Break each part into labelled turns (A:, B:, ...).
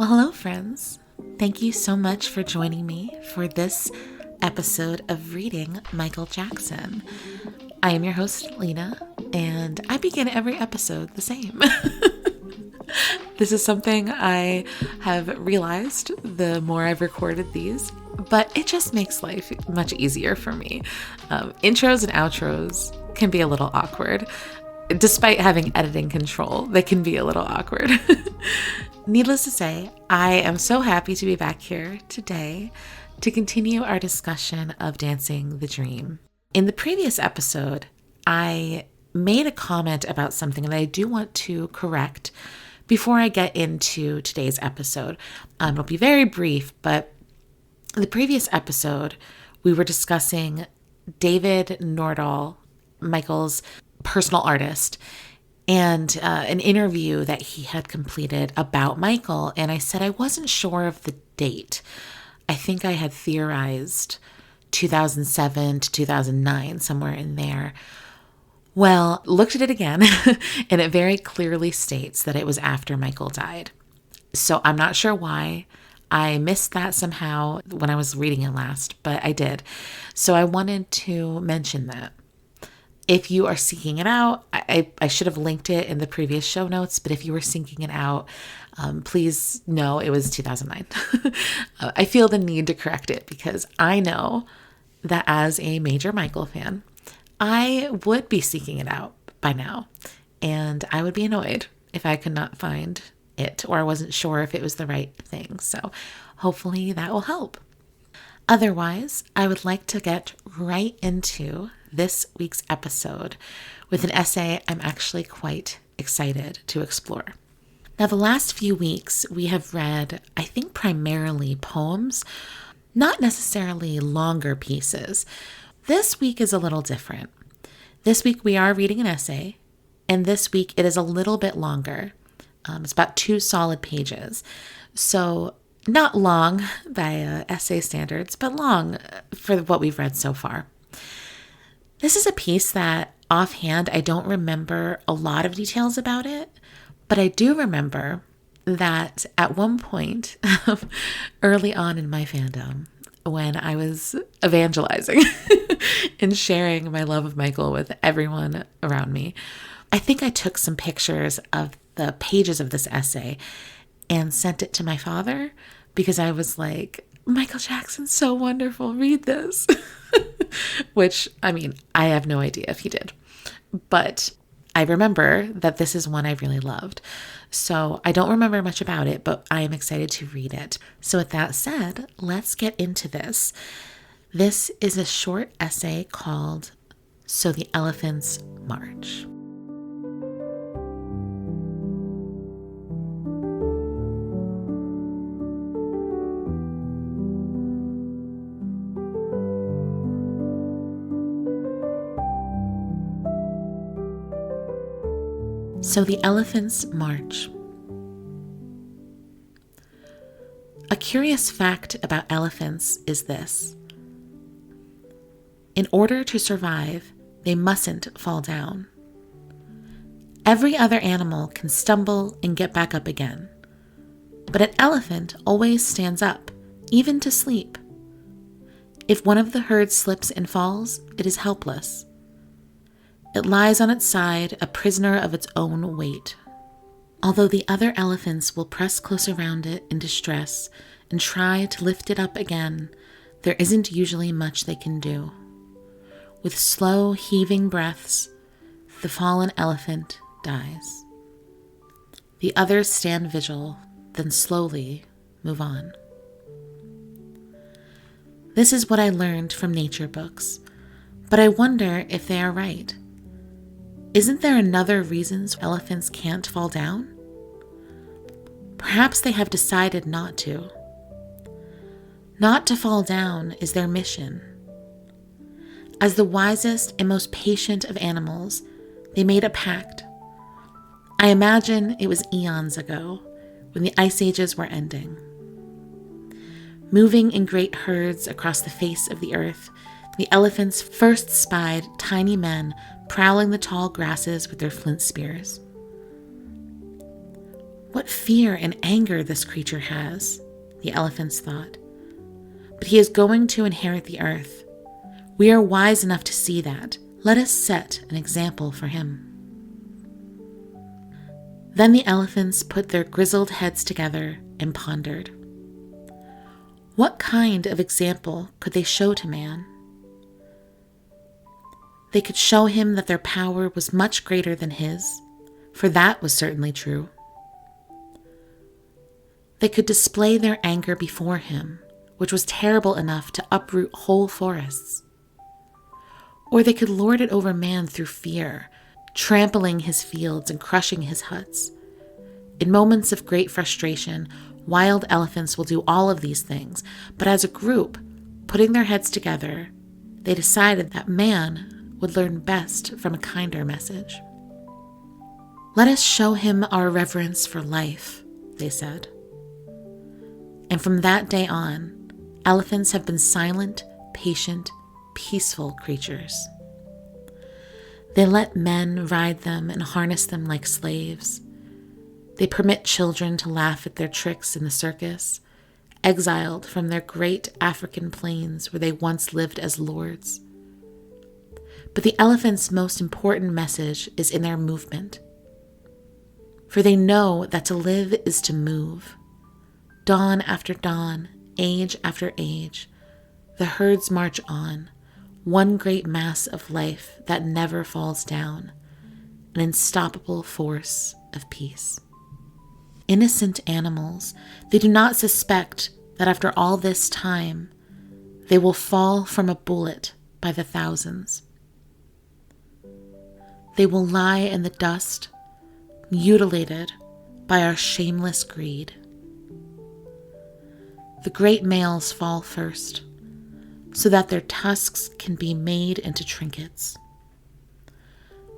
A: Well, hello, friends. Thank you so much for joining me for this episode of Reading Michael Jackson. I am your host, Lena, and I begin every episode the same. This is something I have realized the more I've recorded these, but it just makes life much easier for me. Intros and outros can be a little awkward. Despite having editing control, they can be a little awkward. Needless to say, I am so happy to be back here today to continue our discussion of Dancing the Dream. In the previous episode, I made a comment about something that I do want to correct before I get into today's episode. It'll be very brief, but the previous episode, we were discussing David Nordahl, Michael's personal artist, and an interview that he had completed about Michael. And I said I wasn't sure of the date. I think I had theorized 2007 to 2009, somewhere in there. Well, looked at it again, and it very clearly states that it was after Michael died. So I'm not sure why I missed that somehow when I was reading it last, but I did. So I wanted to mention that. If you are seeking it out, I should have linked it in the previous show notes, but if you were seeking it out, please know it was 2009. I feel the need to correct it because I know that as a major Michael fan, I would be seeking it out by now, and I would be annoyed if I could not find it or I wasn't sure if it was the right thing. So hopefully that will help. Otherwise, I would like to get right into this week's episode with an essay I'm actually quite excited to explore. Now, the last few weeks we have read, I think, primarily poems, not necessarily longer pieces. This week is a little different. This week we are reading an essay, and this week it is a little bit longer. It's about 2 solid pages. So not long by essay standards, but long for what we've read so far. This is a piece that offhand I don't remember a lot of details about it, but I do remember that at one point early on in my fandom, when I was evangelizing and sharing my love of Michael with everyone around me, I think I took some pictures of the pages of this essay and sent it to my father because I was like, Michael Jackson's so wonderful, read this. Which, I mean, I have no idea if he did. But I remember that this is one I really loved. So I don't remember much about it, but I am excited to read it. So with that said, let's get into this. This is a short essay called So the Elephants March. So the Elephants March. A curious fact about elephants is this. In order to survive, they mustn't fall down. Every other animal can stumble and get back up again, but an elephant always stands up, even to sleep. If one of the herd slips and falls, it is helpless. It lies on its side, a prisoner of its own weight. Although the other elephants will press close around it in distress and try to lift it up again, there isn't usually much they can do. With slow, heaving breaths, the fallen elephant dies. The others stand vigil, then slowly move on. This is what I learned from nature books, but I wonder if they are right. Isn't there another reason elephants can't fall down? Perhaps they have decided not to. Not to fall down is their mission. As the wisest and most patient of animals, they made a pact. I imagine it was eons ago, when the ice ages were ending. Moving in great herds across the face of the earth, the elephants first spied tiny men prowling the tall grasses with their flint spears. What fear and anger this creature has, the elephants thought. But he is going to inherit the earth. We are wise enough to see that. Let us set an example for him. Then the elephants put their grizzled heads together and pondered. What kind of example could they show to man? They could show him that their power was much greater than his, for that was certainly true. They could display their anger before him, which was terrible enough to uproot whole forests. Or they could lord it over man through fear, trampling his fields and crushing his huts. In moments of great frustration, wild elephants will do all of these things, but as a group, putting their heads together, they decided that man would learn best from a kinder message. Let us show him our reverence for life, they said. And from that day on, elephants have been silent, patient, peaceful creatures. They let men ride them and harness them like slaves. They permit children to laugh at their tricks in the circus, exiled from their great African plains where they once lived as lords. But the elephants' most important message is in their movement. For they know that to live is to move. Dawn after dawn, age after age, the herds march on, one great mass of life that never falls down, an unstoppable force of peace. Innocent animals, they do not suspect that after all this time, they will fall from a bullet by the thousands. They will lie in the dust, mutilated by our shameless greed. The great males fall first, so that their tusks can be made into trinkets.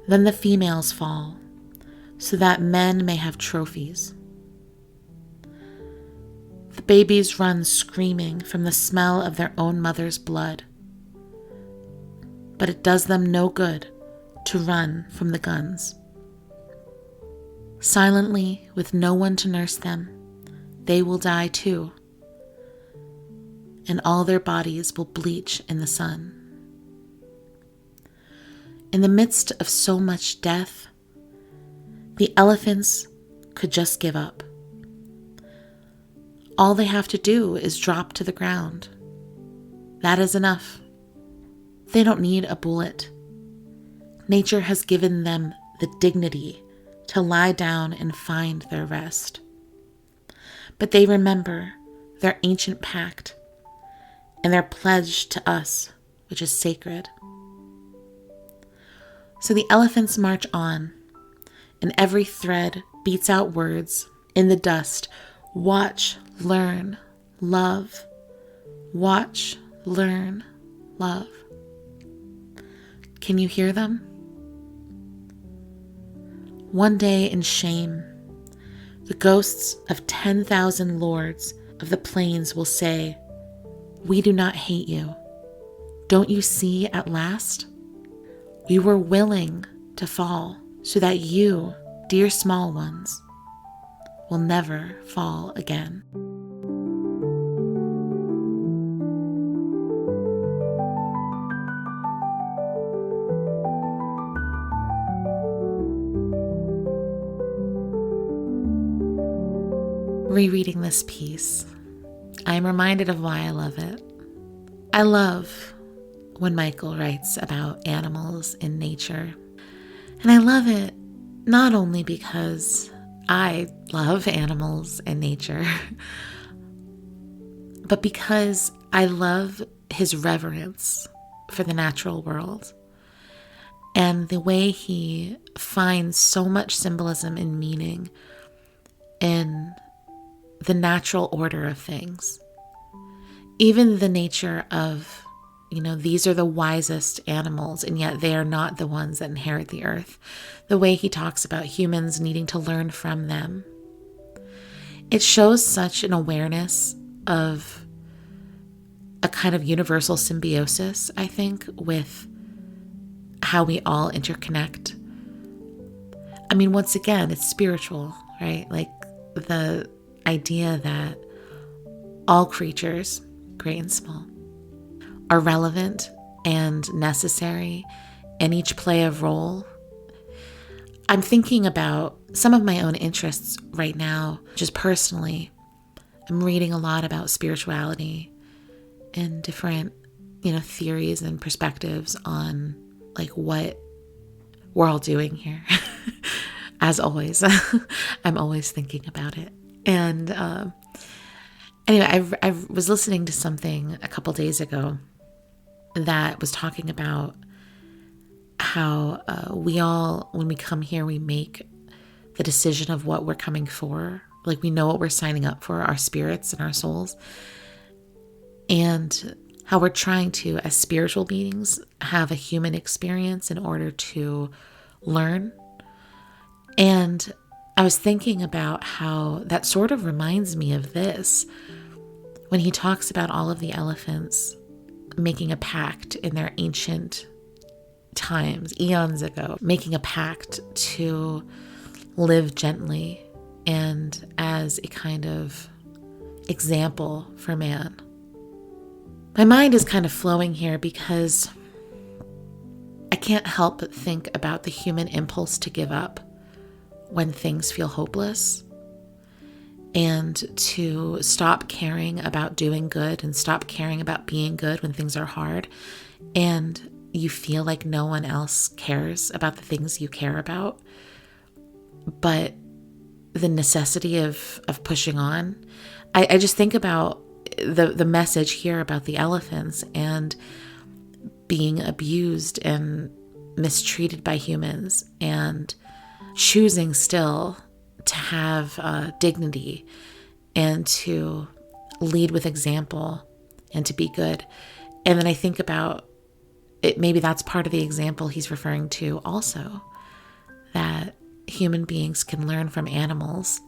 A: Then the females fall, so that men may have trophies. The babies run screaming from the smell of their own mother's blood. But it does them no good to run from the guns. Silently, with no one to nurse them, they will die too, and all their bodies will bleach in the sun. In the midst of so much death, the elephants could just give up. All they have to do is drop to the ground. That is enough. They don't need a bullet. Nature has given them the dignity to lie down and find their rest. But they remember their ancient pact and their pledge to us, which is sacred. So the elephants march on, and every thread beats out words in the dust. Watch, learn, love. Watch, learn, love. Can you hear them? One day in shame, the ghosts of 10,000 lords of the plains will say, "We do not hate you. Don't you see at last? We were willing to fall so that you, dear small ones, will never fall again." Rereading this piece, I am reminded of why I love it. I love when Michael writes about animals in nature. And I love it not only because I love animals and nature, but because I love his reverence for the natural world and the way he finds so much symbolism and meaning in the natural order of things. Even the nature of, these are the wisest animals, and yet they are not the ones that inherit the earth. The way he talks about humans needing to learn from them. It shows such an awareness of a kind of universal symbiosis, I think, with how we all interconnect. I mean, once again, it's spiritual, right? Like, the idea that all creatures, great and small, are relevant and necessary, and each play a role. I'm thinking about some of my own interests right now, just personally. I'm reading a lot about spirituality and different, theories and perspectives on like what we're all doing here. As always, I'm always thinking about it. And anyway, I was listening to something a couple days ago that was talking about how we all, when we come here, we make the decision of what we're coming for. Like we know what we're signing up for, our spirits and our souls. And how we're trying to, as spiritual beings, have a human experience in order to learn. And I was thinking about how that sort of reminds me of this, when he talks about all of the elephants making a pact in their ancient times, eons ago, making a pact to live gently and as a kind of example for man. My mind is kind of flowing here because I can't help but think about the human impulse to give up when things feel hopeless, and to stop caring about doing good and stop caring about being good when things are hard and you feel like no one else cares about the things you care about. But the necessity of pushing on. I just think about the message here about the elephants and being abused and mistreated by humans and choosing still to have dignity and to lead with example and to be good. And then I think about it, maybe that's part of the example he's referring to also, that human beings can learn from animals.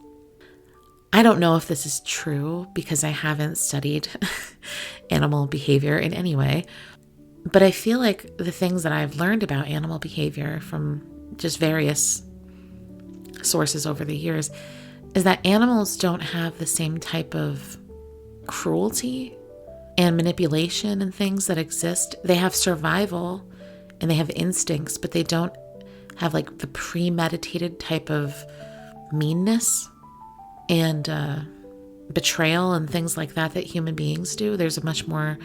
A: I don't know if this is true because I haven't studied animal behavior in any way, but I feel like the things that I've learned about animal behavior from just various sources over the years is that animals don't have the same type of cruelty and manipulation and things that exist. They have survival and they have instincts, but they don't have like the premeditated type of meanness and betrayal and things like that human beings do. There's a much more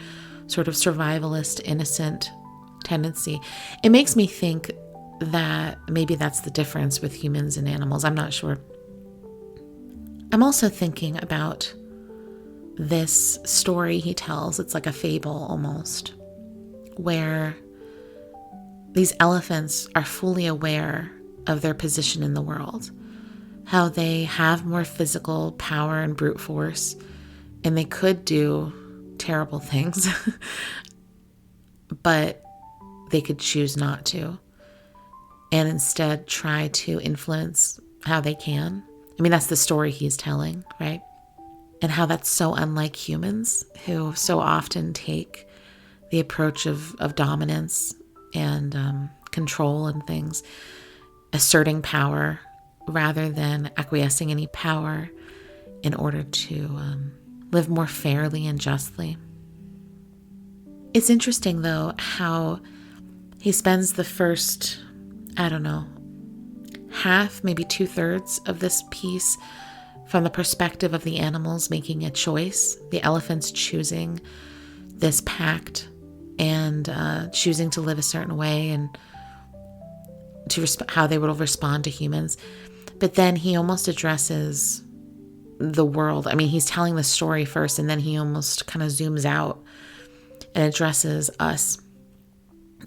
A: sort of survivalist, innocent tendency. It makes me think that maybe that's the difference with humans and animals. I'm not sure. I'm also thinking about this story he tells. It's like a fable almost, where these elephants are fully aware of their position in the world, how they have more physical power and brute force, and they could do terrible things, but they could choose not to, and instead try to influence how they can. I mean, that's the story he's telling, right? And how that's so unlike humans, who so often take the approach of dominance and control and things, asserting power rather than acquiescing any power in order to live more fairly and justly. It's interesting, though, how he spends the first, half, maybe 2/3 of this piece from the perspective of the animals making a choice, the elephants choosing this pact and choosing to live a certain way and to how they will respond to humans. But then he almost addresses the world. I mean, he's telling the story first, and then he almost kind of zooms out and addresses us,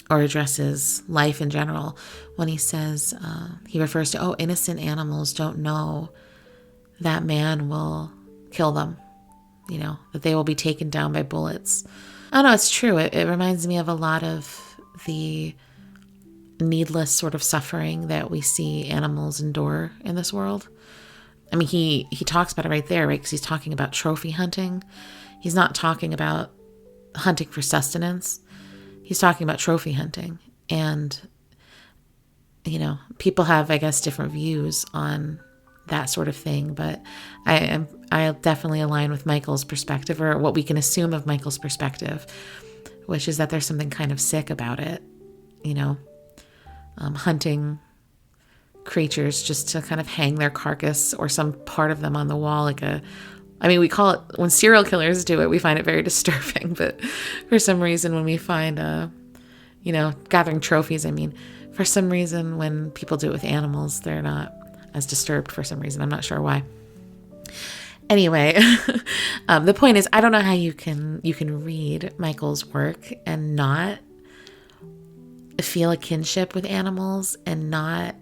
A: or addresses life in general, when he says, he refers to, innocent animals don't know that man will kill them, that they will be taken down by bullets. Oh no, it's true. It reminds me of a lot of the needless sort of suffering that we see animals endure in this world. I mean, he talks about it right there, right? Because he's talking about trophy hunting. He's not talking about hunting for sustenance. He's talking about trophy hunting. And, people have, I guess, different views on that sort of thing. But I definitely align with Michael's perspective, or what we can assume of Michael's perspective, which is that there's something kind of sick about it, hunting creatures just to kind of hang their carcass or some part of them on the wall, we call it, when serial killers do it, we find it very disturbing. But for some reason, when we find, gathering trophies, for some reason, when people do it with animals, they're not as disturbed for some reason. I'm not sure why. Anyway, the point is, I don't know how you can read Michael's work and not feel a kinship with animals and not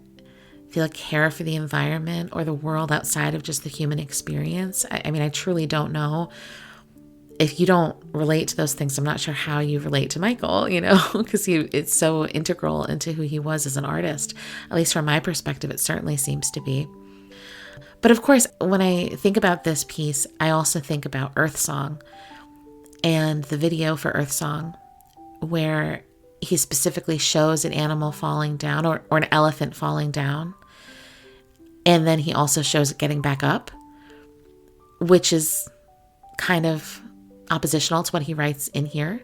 A: feel a care for the environment or the world outside of just the human experience. I truly don't know. If you don't relate to those things, I'm not sure how you relate to Michael, because it's so integral into who he was as an artist. At least from my perspective, it certainly seems to be. But of course, when I think about this piece, I also think about Earth Song and the video for Earth Song, where he specifically shows an animal falling down or an elephant falling down. And then he also shows it getting back up, which is kind of oppositional to what he writes in here.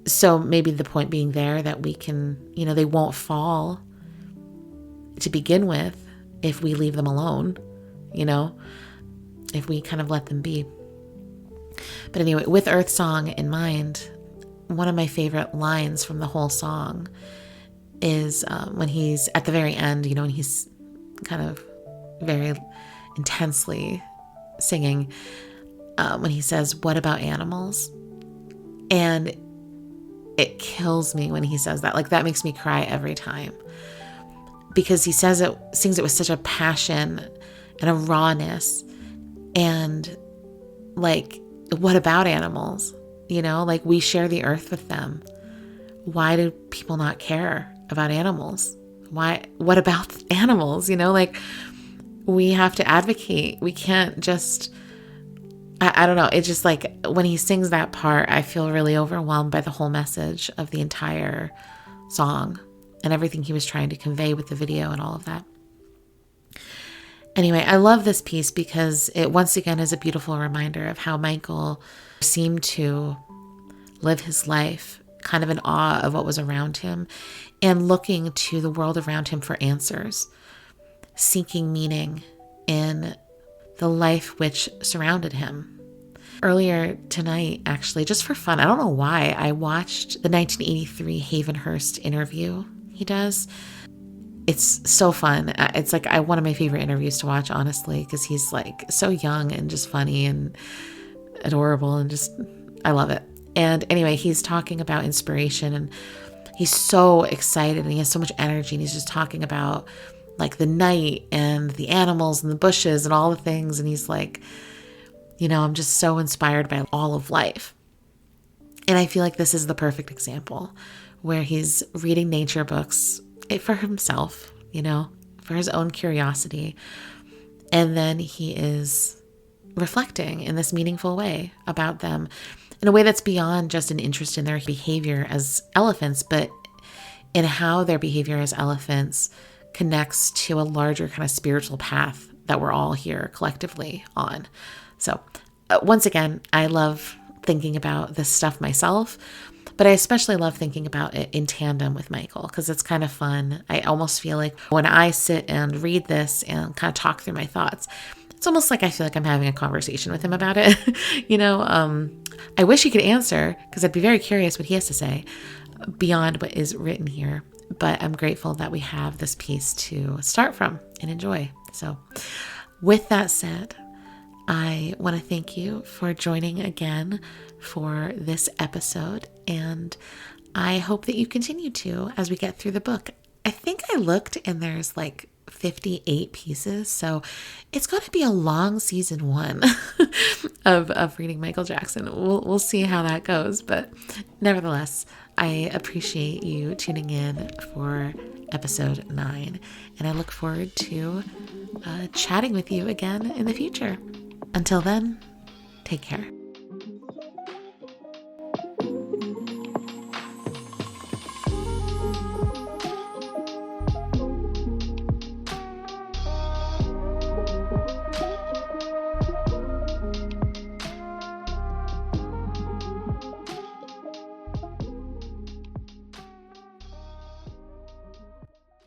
A: So maybe the point being there that we can, they won't fall to begin with if we leave them alone, if we kind of let them be. But anyway, with Earth Song in mind, one of my favorite lines from the whole song is when he's at the very end, when he's kind of very intensely singing, when he says, "What about animals?" And it kills me when he says that. That makes me cry every time, because he sings it with such a passion and a rawness. And what about animals? We share the earth with them. Why do people not care about animals? What about animals? We have to advocate. We can't just, I don't know. It's just when he sings that part, I feel really overwhelmed by the whole message of the entire song and everything he was trying to convey with the video and all of that. Anyway, I love this piece because it once again is a beautiful reminder of how Michael seemed to live his life kind of in awe of what was around him and looking to the world around him for answers, seeking meaning in the life which surrounded him. Earlier tonight, actually, just for fun, I don't know why, I watched the 1983 Hayvenhurst interview he does. It's so fun. It's one of my favorite interviews to watch, honestly, because he's so young and just funny and adorable and just, I love it. And anyway, he's talking about inspiration and he's so excited and he has so much energy and he's just talking about the night and the animals and the bushes and all the things. And he's I'm just so inspired by all of life. And I feel like this is the perfect example where he's reading nature books for himself, for his own curiosity. And then he is reflecting in this meaningful way about them in a way that's beyond just an interest in their behavior as elephants, but in how their behavior as elephants connects to a larger kind of spiritual path that we're all here collectively on. So once again, I love thinking about this stuff myself, but I especially love thinking about it in tandem with Michael because it's kind of fun. I almost feel like when I sit and read this and kind of talk through my thoughts, it's almost like I feel like I'm having a conversation with him about it. I wish he could answer because I'd be very curious what he has to say beyond what is written here. But I'm grateful that we have this piece to start from and enjoy. So with that said, I want to thank you for joining again for this episode. And I hope that you continue to as we get through the book. I think I looked and there's 58 pieces. So it's going to be a long season 1 of reading Michael Jackson. We'll see how that goes. But nevertheless, I appreciate you tuning in for episode 9. And I look forward to chatting with you again in the future. Until then, take care.